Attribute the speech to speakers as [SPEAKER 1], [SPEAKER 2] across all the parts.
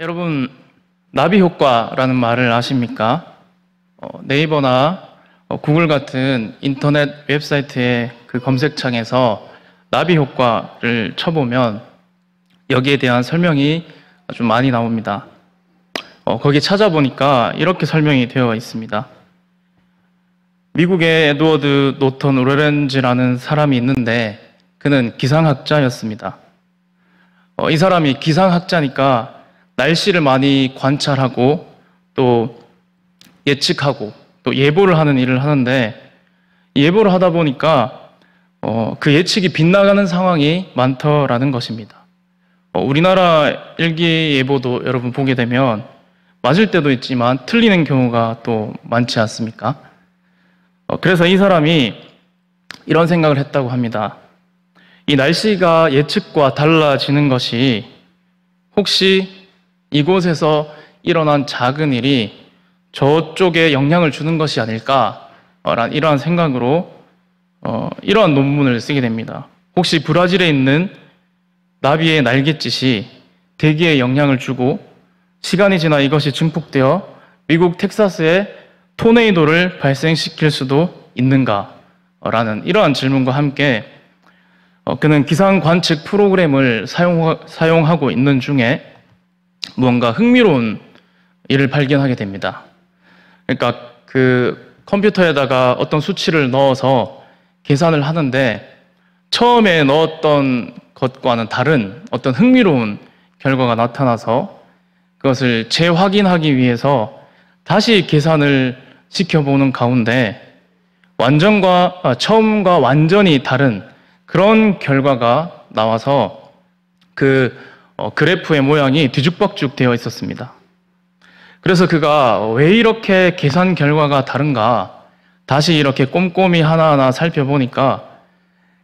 [SPEAKER 1] 여러분, 나비 효과라는 말을 아십니까? 네이버나 구글 같은 인터넷 웹사이트의 그 검색창에서 나비 효과를 쳐보면 여기에 대한 설명이 아주 많이 나옵니다. 거기 찾아보니까 이렇게 설명이 되어 있습니다. 미국의 에드워드 노턴 로렌즈라는 사람이 있는데 그는 기상학자였습니다. 이 사람이 기상학자니까 날씨를 많이 관찰하고 또 예측하고 또 예보를 하는 일을 하는데, 예보를 하다 보니까 그 예측이 빗나가는 상황이 많더라는 것입니다. 우리나라 일기예보도 여러분 보게 되면 맞을 때도 있지만 틀리는 경우가 또 많지 않습니까? 그래서 이 사람이 이런 생각을 했다고 합니다. 이 날씨가 예측과 달라지는 것이 혹시 이곳에서 일어난 작은 일이 저쪽에 영향을 주는 것이 아닐까라는 이러한 생각으로 이러한 논문을 쓰게 됩니다. 혹시 브라질에 있는 나비의 날갯짓이 대기에 영향을 주고 시간이 지나 이것이 증폭되어 미국 텍사스에 토네이도를 발생시킬 수도 있는가라는 이러한 질문과 함께 그는 기상 관측 프로그램을 사용하고 있는 중에 무언가 흥미로운 일을 발견하게 됩니다. 그러니까 그 컴퓨터에다가 어떤 수치를 넣어서 계산을 하는데 처음에 넣었던 것과는 다른 어떤 흥미로운 결과가 나타나서 그것을 재확인하기 위해서 다시 계산을 시켜보는 가운데 처음과 완전히 다른 그런 결과가 나와서 그 그래프의 모양이 뒤죽박죽 되어 있었습니다. 그래서 그가 왜 이렇게 계산 결과가 다른가 다시 이렇게 꼼꼼히 하나하나 살펴보니까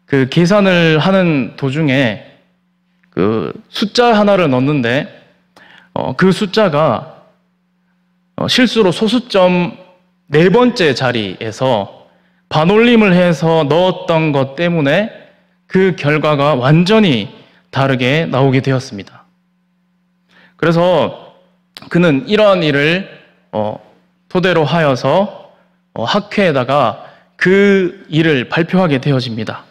[SPEAKER 1] 그 계산을 하는 도중에 그 숫자 하나를 넣는데 그 숫자가 실수로 소수점 4번째 자리에서 반올림을 해서 넣었던 것 때문에 그 결과가 완전히 다르게 나오게 되었습니다. 그래서 그는 이러한 일을 토대로 하여서 학회에다가 그 일을 발표하게 되어집니다.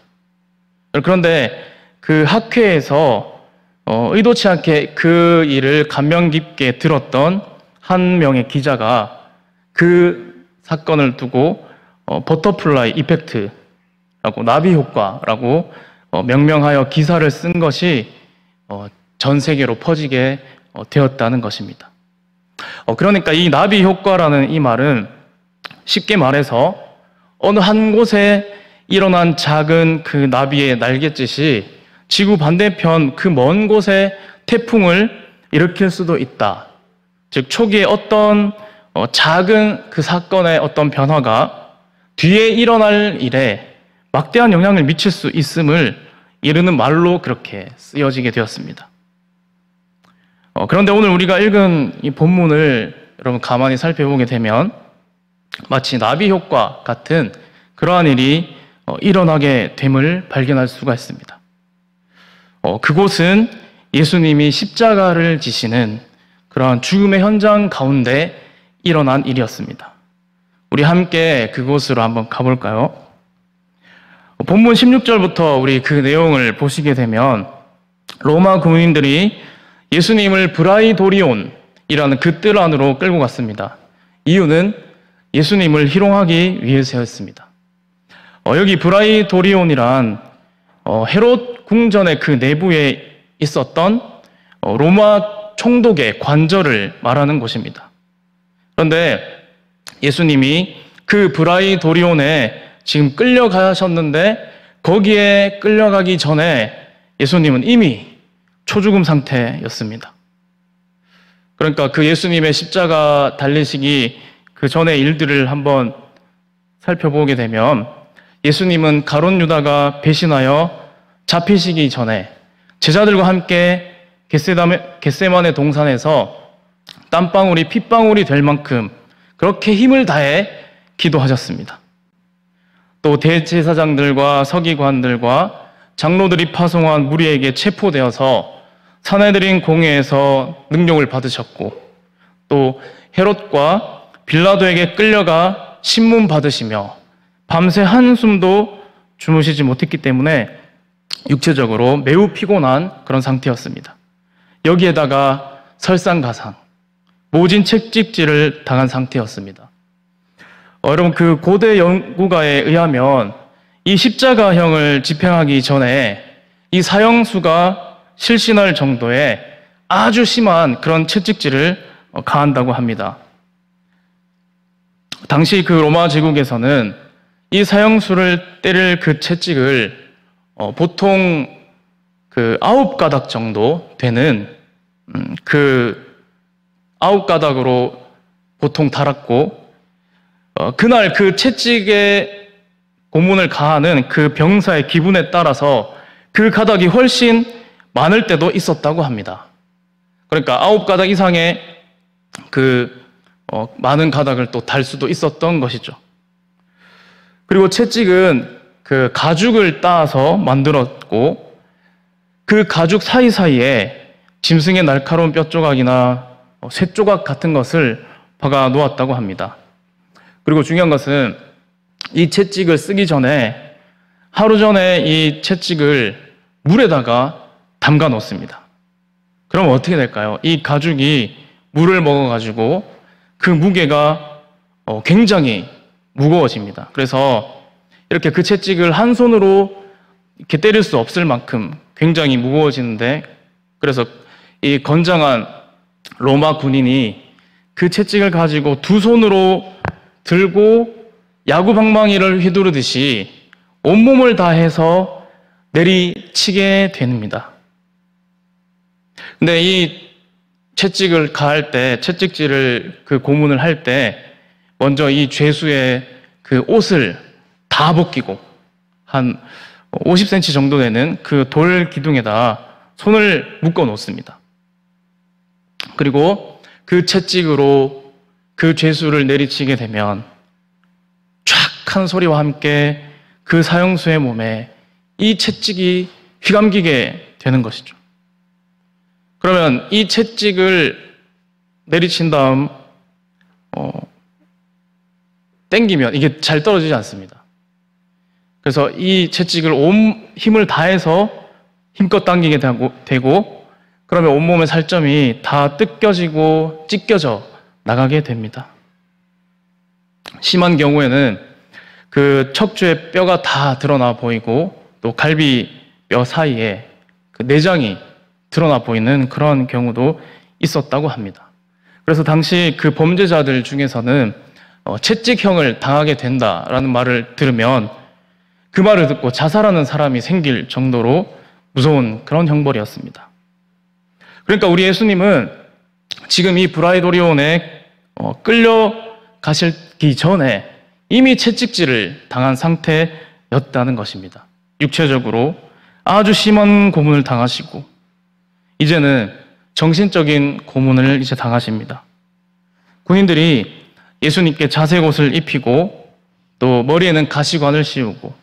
[SPEAKER 1] 그런데 그 학회에서 의도치 않게 그 일을 감명 깊게 들었던 한 명의 기자가 그 사건을 두고 버터플라이 이펙트라고, 나비 효과라고 명명하여 기사를 쓴 것이 전 세계로 퍼지게 되었다는 것입니다. 그러니까 이 나비 효과라는 이 말은 쉽게 말해서 어느 한 곳에 일어난 작은 그 나비의 날갯짓이 지구 반대편 그 먼 곳에 태풍을 일으킬 수도 있다. 즉 초기에 어떤 작은 그 사건의 어떤 변화가 뒤에 일어날 일에 막대한 영향을 미칠 수 있음을 이르는 말로 그렇게 쓰여지게 되었습니다. 그런데 오늘 우리가 읽은 이 본문을 여러분 가만히 살펴보게 되면 마치 나비 효과 같은 그러한 일이 일어나게 됨을 발견할 수가 있습니다. 그곳은 예수님이 십자가를 지시는 그러한 죽음의 현장 가운데 일어난 일이었습니다. 우리 함께 그곳으로 한번 가볼까요? 본문 16절부터 우리 그 내용을 보시게 되면 로마 군인들이 예수님을 브라이도리온이라는 그 뜰 안으로 끌고 갔습니다. 이유는 예수님을 희롱하기 위해서였습니다. 여기 브라이도리온이란 헤롯 궁전의 그 내부에 있었던 로마 총독의 관저를 말하는 곳입니다. 그런데 예수님이 그 브라이도리온에 지금 끌려가셨는데 거기에 끌려가기 전에 예수님은 이미 초죽음 상태였습니다. 그러니까 그 예수님의 십자가 달리시기 그 전의 일들을 한번 살펴보게 되면 예수님은 가룟 유다가 배신하여 잡히시기 전에 제자들과 함께 겟세마네 동산에서 땀방울이 핏방울이 될 만큼 그렇게 힘을 다해 기도하셨습니다. 또 대제사장들과 서기관들과 장로들이 파송한 무리에게 체포되어서 사내들인 공회에서 능욕을 받으셨고, 또 헤롯과 빌라도에게 끌려가 신문 받으시며 밤새 한숨도 주무시지 못했기 때문에 육체적으로 매우 피곤한 그런 상태였습니다. 여기에다가 설상가상, 모진 채찍질을 당한 상태였습니다. 여러분, 그 고대 연구가에 의하면 이 십자가형을 집행하기 전에 이 사형수가 실신할 정도의 아주 심한 그런 채찍질을 가한다고 합니다. 당시 그 로마 제국에서는 이 사형수를 때릴 그 채찍을 보통 그 9가닥 정도 되는 그 9가닥으로 보통 달았고, 그날 그 채찍에 고문을 가하는 그 병사의 기분에 따라서 그 가닥이 훨씬 많을 때도 있었다고 합니다. 그러니까 9가닥 이상의 많은 가닥을 또 달 수도 있었던 것이죠. 그리고 채찍은 그 가죽을 따서 만들었고, 그 가죽 사이사이에 짐승의 날카로운 뼈 조각이나 쇠 조각 같은 것을 박아 놓았다고 합니다. 그리고 중요한 것은 이 채찍을 쓰기 전에 하루 전에 이 채찍을 물에다가 담가 놓습니다. 그럼 어떻게 될까요? 이 가죽이 물을 먹어가지고 그 무게가 굉장히 무거워집니다. 그래서 이렇게 그 채찍을 한 손으로 이렇게 때릴 수 없을 만큼 굉장히 무거워지는데, 그래서 이 건장한 로마 군인이 그 채찍을 가지고 두 손으로 들고 야구 방망이를 휘두르듯이 온몸을 다해서 내리치게 됩니다. 근데 이 채찍을 가할 때, 채찍질을 그 고문을 할 때 먼저 이 죄수의 그 옷을 다 벗기고 한 50cm 정도 되는 그 돌 기둥에다 손을 묶어 놓습니다. 그리고 그 채찍으로 그 죄수를 내리치게 되면 쫙 한 소리와 함께 그 사형수의 몸에 이 채찍이 휘감기게 되는 것이죠. 그러면 이 채찍을 내리친 다음 당기면 이게 잘 떨어지지 않습니다. 그래서 이 채찍을 온 힘을 다해서 힘껏 당기게 되고, 그러면 온몸의 살점이 다 뜯겨지고 찢겨져 나가게 됩니다. 심한 경우에는 그 척추의 뼈가 다 드러나 보이고, 또 갈비뼈 사이에 그 내장이 드러나 보이는 그런 경우도 있었다고 합니다. 그래서 당시 그 범죄자들 중에서는 채찍형을 당하게 된다라는 말을 들으면 그 말을 듣고 자살하는 사람이 생길 정도로 무서운 그런 형벌이었습니다. 그러니까 우리 예수님은 지금 이 브라이도리온에 끌려가시기 전에 이미 채찍질을 당한 상태였다는 것입니다. 육체적으로 아주 심한 고문을 당하시고, 이제는 정신적인 고문을 이제 당하십니다. 군인들이 예수님께 자색 옷을 입히고, 또 머리에는 가시관을 씌우고,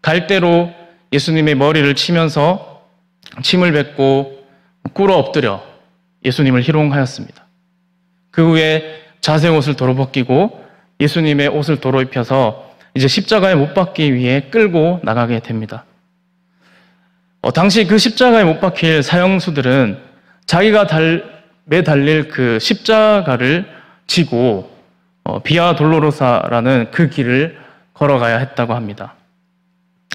[SPEAKER 1] 갈대로 예수님의 머리를 치면서 침을 뱉고 꿇어 엎드려 예수님을 희롱하였습니다. 그 후에 자색 옷을 도로 벗기고 예수님의 옷을 도로 입혀서 이제 십자가에 못 박기 위해 끌고 나가게 됩니다. 당시 그 십자가에 못 박힐 사형수들은 자기가 매달릴 그 십자가를 지고 비아 돌로로사라는 그 길을 걸어가야 했다고 합니다.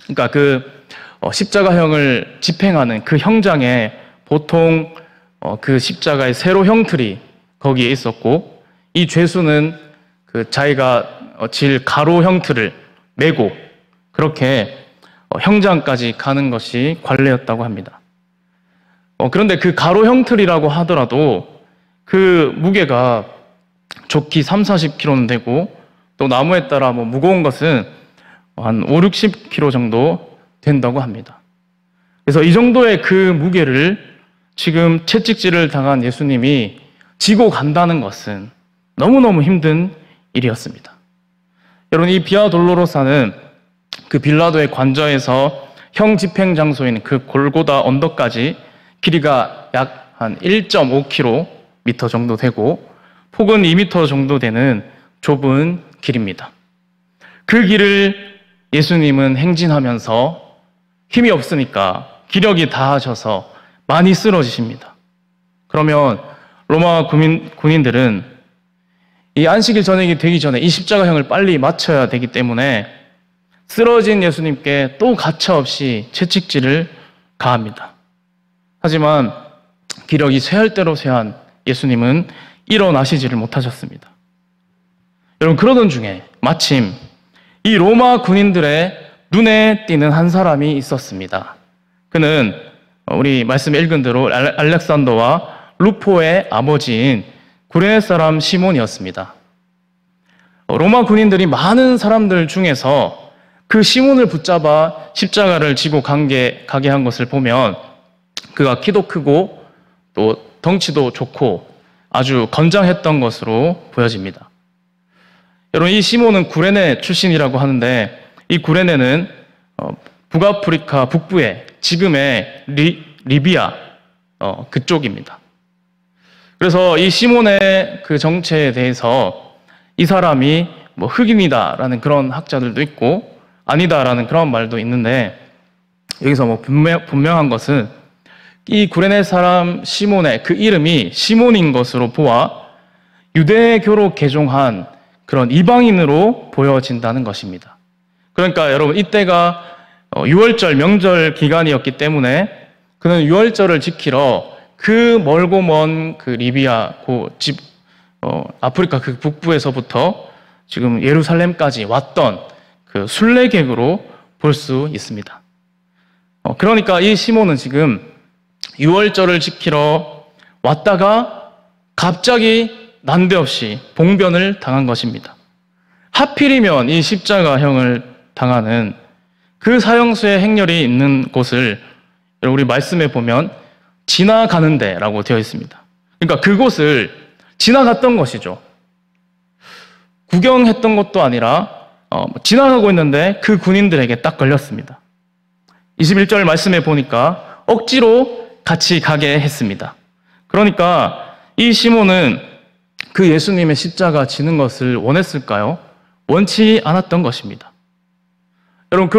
[SPEAKER 1] 그러니까 그 십자가형을 집행하는 그 형장에 보통 그 십자가의 세로 형틀이 거기에 있었고, 이 죄수는 그 자기가 질 가로 형틀을 메고 그렇게 형장까지 가는 것이 관례였다고 합니다. 그런데 그 가로 형틀이라고 하더라도 그 무게가 좋기 30-40kg는 되고, 또 나무에 따라 무거운 것은 한 50-60kg 정도 된다고 합니다. 그래서 이 정도의 그 무게를 지금 채찍질을 당한 예수님이 지고 간다는 것은 너무너무 힘든 일이었습니다. 여러분, 이 비아 돌로로사는 그 빌라도의 관저에서 형 집행 장소인 그 골고다 언덕까지 길이가 약 한 1.5km 정도 되고 폭은 2m 정도 되는 좁은 길입니다. 그 길을 예수님은 행진하면서 힘이 없으니까 기력이 다하셔서 많이 쓰러지십니다. 그러면 로마 군인들은 이 안식일 저녁이 되기 전에 이 십자가형을 빨리 마쳐야 되기 때문에 쓰러진 예수님께 또 가차없이 채찍질을 가합니다. 하지만 기력이 쇠할 대로 쇠한 예수님은 일어나시지를 못하셨습니다. 여러분, 그러던 중에 마침 이 로마 군인들의 눈에 띄는 한 사람이 있었습니다. 그는 우리 말씀에 읽은 대로 알렉산더와 루포의 아버지인 구레네 사람 시몬이었습니다. 로마 군인들이 많은 사람들 중에서 그 시몬을 붙잡아 십자가를 지고 가게 한 것을 보면 그가 키도 크고 또 덩치도 좋고 아주 건장했던 것으로 보여집니다. 여러분, 이 시몬은 구레네 출신이라고 하는데 이 구레네는 북아프리카 북부의 지금의 리비아 그쪽입니다. 그래서 이 시몬의 그 정체에 대해서 이 사람이 뭐 흑인이다라는 그런 학자들도 있고 아니다라는 그런 말도 있는데, 여기서 뭐 분명한 것은 이 구레네 사람 시몬의 그 이름이 시몬인 것으로 보아 유대교로 개종한 그런 이방인으로 보여진다는 것입니다. 그러니까 여러분, 이때가 6월절 명절 기간이었기 때문에 그는 6월절을 지키러 그 멀고 먼 그 리비아 아프리카 그 북부에서부터 지금 예루살렘까지 왔던 그 순례객으로 볼 수 있습니다. 그러니까 이 시몬은 지금 6월절을 지키러 왔다가 갑자기 난데없이 봉변을 당한 것입니다. 하필이면 이 십자가형을 당하는 그 사형수의 행렬이 있는 곳을 우리 말씀에 보면 지나가는 데라고 되어 있습니다. 그러니까 그곳을 지나갔던 것이죠. 구경했던 것도 아니라 지나가고 있는데 그 군인들에게 딱 걸렸습니다. 21절 말씀에 보니까 억지로 같이 가게 했습니다. 그러니까 이 시몬은 그 예수님의 십자가 지는 것을 원했을까요? 원치 않았던 것입니다. 여러분,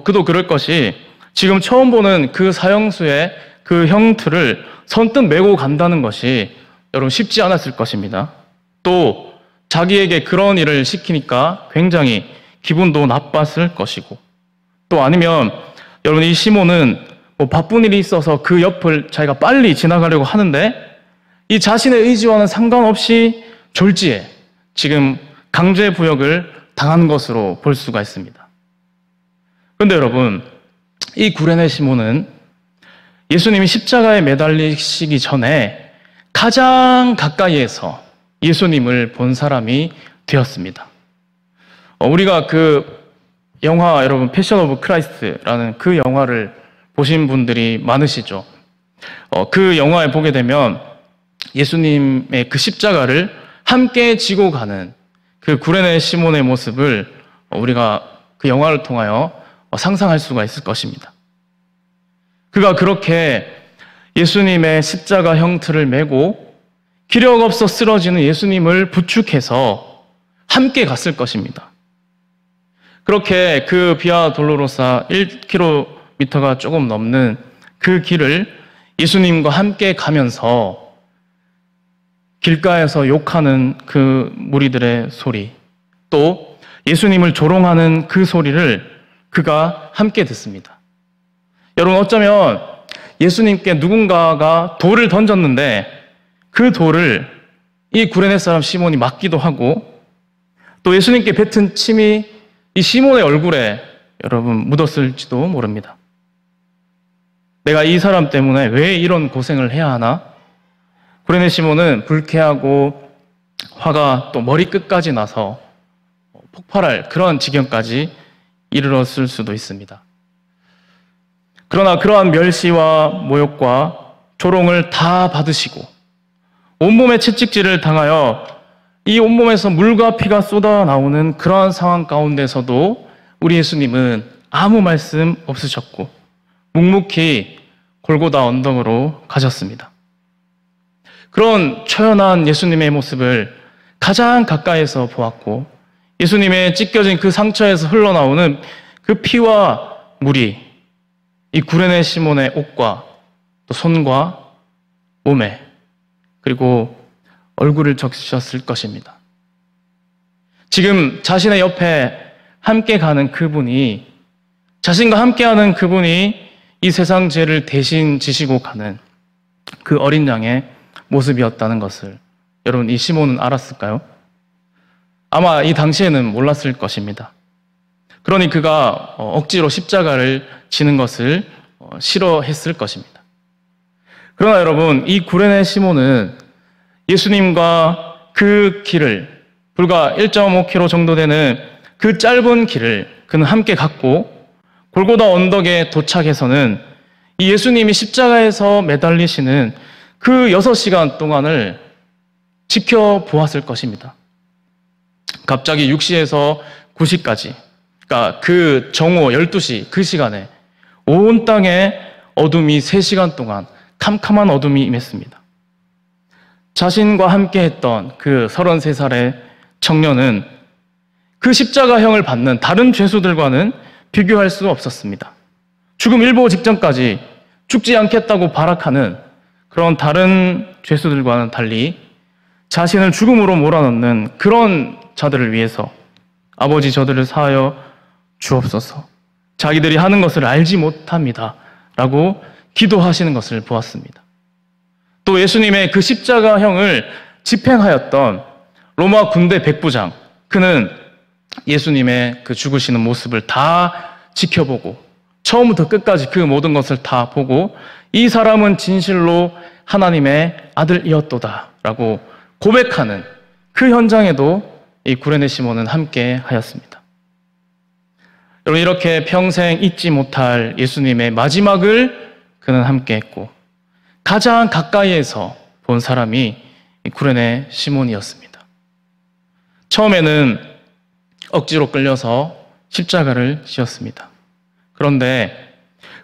[SPEAKER 1] 그도 그럴 것이 지금 처음 보는 그 사형수의 그 형틀을 선뜻 메고 간다는 것이 여러분 쉽지 않았을 것입니다. 또 자기에게 그런 일을 시키니까 굉장히 기분도 나빴을 것이고, 또 아니면 여러분, 이 시몬은 뭐 바쁜 일이 있어서 그 옆을 자기가 빨리 지나가려고 하는데 이 자신의 의지와는 상관없이 졸지에 지금 강제부역을 당한 것으로 볼 수가 있습니다. 그런데 여러분, 이 구레네 시몬은 예수님이 십자가에 매달리시기 전에 가장 가까이에서 예수님을 본 사람이 되었습니다. 우리가 그 영화, 여러분, 패션 오브 크라이스트라는 그 영화를 보신 분들이 많으시죠. 그 영화에 보게 되면 예수님의 그 십자가를 함께 지고 가는 그 구레네 시몬의 모습을 우리가 그 영화를 통하여 상상할 수가 있을 것입니다. 그가 그렇게 예수님의 십자가 형틀을 메고 기력 없어 쓰러지는 예수님을 부축해서 함께 갔을 것입니다. 그렇게 그 비아 돌로로사 1km가 조금 넘는 그 길을 예수님과 함께 가면서 길가에서 욕하는 그 무리들의 소리, 또 예수님을 조롱하는 그 소리를 그가 함께 듣습니다. 여러분, 어쩌면 예수님께 누군가가 돌을 던졌는데 그 돌을 이 구레네 사람 시몬이 맞기도 하고, 또 예수님께 뱉은 침이 이 시몬의 얼굴에 여러분 묻었을지도 모릅니다. 내가 이 사람 때문에 왜 이런 고생을 해야 하나? 구레네 시몬은 불쾌하고 화가 또 머리끝까지 나서 폭발할 그런 지경까지 이르렀을 수도 있습니다. 그러나 그러한 멸시와 모욕과 조롱을 다 받으시고 온몸에 채찍질을 당하여 이 온몸에서 물과 피가 쏟아나오는 그러한 상황 가운데서도 우리 예수님은 아무 말씀 없으셨고 묵묵히 골고다 언덕으로 가셨습니다. 그런 초연한 예수님의 모습을 가장 가까이에서 보았고 예수님의 찢겨진 그 상처에서 흘러나오는 그 피와 물이 이 구레네 시몬의 옷과 또 손과 몸에 그리고 얼굴을 적셨을 것입니다. 지금 자신의 옆에 함께 가는 그분이, 자신과 함께하는 그분이 이 세상 죄를 대신 지시고 가는 그 어린 양의 모습이었다는 것을 여러분, 이 시몬은 알았을까요? 아마 이 당시에는 몰랐을 것입니다. 그러니 그가 억지로 십자가를 지는 것을 싫어했을 것입니다. 그러나 여러분, 이 구레네 시몬은 예수님과 그 길을, 불과 1.5km 정도 되는 그 짧은 길을 그는 함께 갔고 골고다 언덕에 도착해서는 이 예수님이 십자가에서 매달리시는 그 6시간 동안을 지켜보았을 것입니다. 갑자기 6시에서 9시까지, 그러니까 그 정오 12시 그 시간에 온 땅에 어둠이 3시간 동안 캄캄한 어둠이 임했습니다. 자신과 함께 했던 그 33살의 청년은 그 십자가형을 받는 다른 죄수들과는 비교할 수 없었습니다. 죽음 일보 직전까지 죽지 않겠다고 발악하는 그런 다른 죄수들과는 달리 자신을 죽음으로 몰아넣는 그런 자들을 위해서 아버지 저들을 사하여 주옵소서, 자기들이 하는 것을 알지 못합니다 라고 기도하시는 것을 보았습니다. 또 예수님의 그 십자가형을 집행하였던 로마 군대 백부장, 그는 예수님의 그 죽으시는 모습을 다 지켜보고 처음부터 끝까지 그 모든 것을 다 보고 이 사람은 진실로 하나님의 아들이었도다 라고 고백하는 그 현장에도 이 구레네 시몬은 함께 하였습니다. 여러분, 이렇게 평생 잊지 못할 예수님의 마지막을 그는 함께 했고 가장 가까이에서 본 사람이 이 구레네 시몬이었습니다. 처음에는 억지로 끌려서 십자가를 지었습니다. 그런데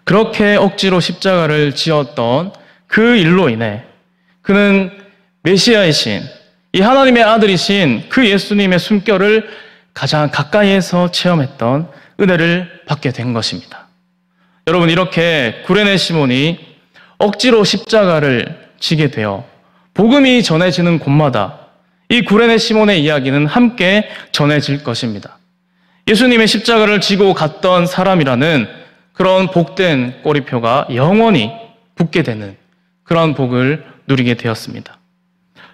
[SPEAKER 1] 그렇게 억지로 십자가를 지었던 그 일로 인해 그는 메시아이신, 이 하나님의 아들이신 그 예수님의 숨결을 가장 가까이에서 체험했던 은혜를 받게 된 것입니다. 여러분, 이렇게 구레네 시몬이 억지로 십자가를 지게 되어 복음이 전해지는 곳마다 이 구레네 시몬의 이야기는 함께 전해질 것입니다. 예수님의 십자가를 지고 갔던 사람이라는 그런 복된 꼬리표가 영원히 붙게 되는 그런 복을 누리게 되었습니다.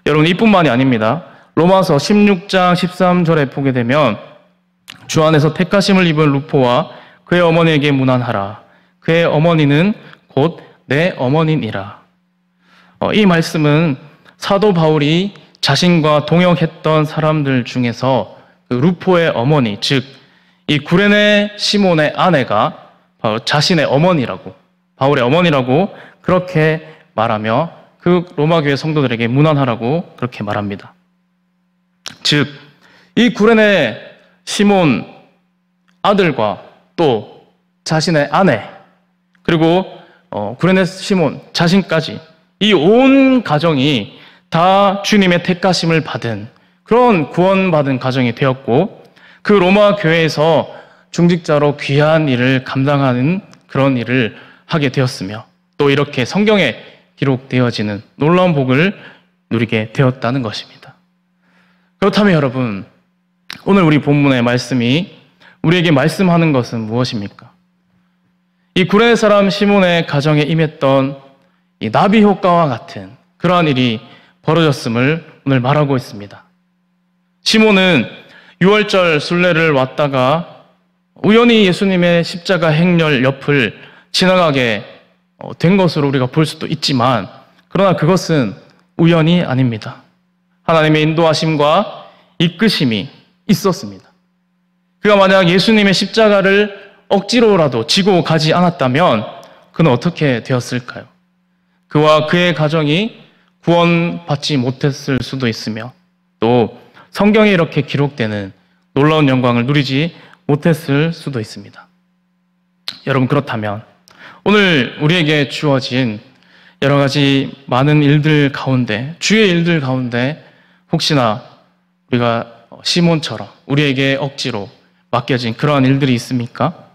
[SPEAKER 1] 여러분, 이뿐만이 아닙니다. 로마서 16장 13절에 보게 되면 주 안에서 택하심을 입은 루포와 그의 어머니에게 문안하라. 그의 어머니는 곧 내 어머니니라. 이 말씀은 사도 바울이 자신과 동역했던 사람들 중에서 그 루포의 어머니, 즉 이 구레네 시몬의 아내가 바로 자신의 어머니라고, 바울의 어머니라고 그렇게 말하며 그 로마 교회 성도들에게 문안하라고 그렇게 말합니다. 즉 이 구레네 시몬 아들과 또 자신의 아내, 그리고 구레네 시몬 자신까지 이 온 가정이 다 주님의 택하심을 받은 그런 구원받은 가정이 되었고, 그 로마 교회에서 중직자로 귀한 일을 감당하는 그런 일을 하게 되었으며, 또 이렇게 성경에 기록되어지는 놀라운 복을 누리게 되었다는 것입니다. 그렇다면 여러분, 오늘 우리 본문의 말씀이 우리에게 말씀하는 것은 무엇입니까? 이 구레네 사람 시몬의 가정에 임했던 이 나비 효과와 같은 그러한 일이 벌어졌음을 오늘 말하고 있습니다. 시몬은 6월절 순례를 왔다가 우연히 예수님의 십자가 행렬 옆을 지나가게 된 것으로 우리가 볼 수도 있지만, 그러나 그것은 우연이 아닙니다. 하나님의 인도하심과 이끄심이 있었습니다. 그가 만약 예수님의 십자가를 억지로라도 지고 가지 않았다면 그는 어떻게 되었을까요? 그와 그의 가정이 구원받지 못했을 수도 있으며, 또 성경에 이렇게 기록되는 놀라운 영광을 누리지 못했을 수도 있습니다. 여러분, 그렇다면 오늘 우리에게 주어진 여러 가지 많은 일들 가운데, 주의 일들 가운데 혹시나 우리가 시몬처럼 우리에게 억지로 맡겨진 그러한 일들이 있습니까?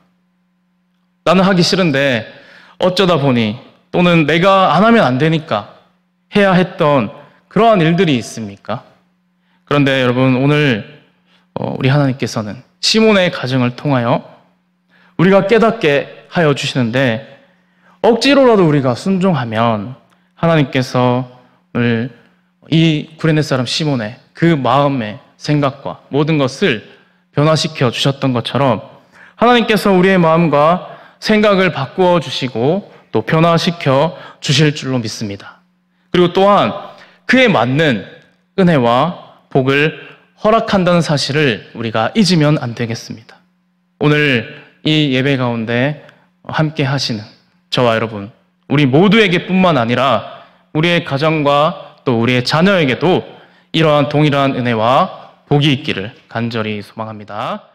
[SPEAKER 1] 나는 하기 싫은데 어쩌다 보니, 또는 내가 안 하면 안 되니까 해야 했던 그러한 일들이 있습니까? 그런데 여러분, 오늘 우리 하나님께서는 시몬의 가정을 통하여 우리가 깨닫게 하여 주시는데, 억지로라도 우리가 순종하면 하나님께서 오늘 이 구레네 사람 시몬의 그 마음의 생각과 모든 것을 변화시켜 주셨던 것처럼 하나님께서 우리의 마음과 생각을 바꾸어 주시고 또 변화시켜 주실 줄로 믿습니다. 그리고 또한 그에 맞는 은혜와 복을 허락한다는 사실을 우리가 잊으면 안 되겠습니다. 오늘 이 예배 가운데 함께 하시는 저와 여러분, 우리 모두에게 뿐만 아니라 우리의 가정과 또 우리의 자녀에게도 이러한 동일한 은혜와 복이 있기를 간절히 소망합니다.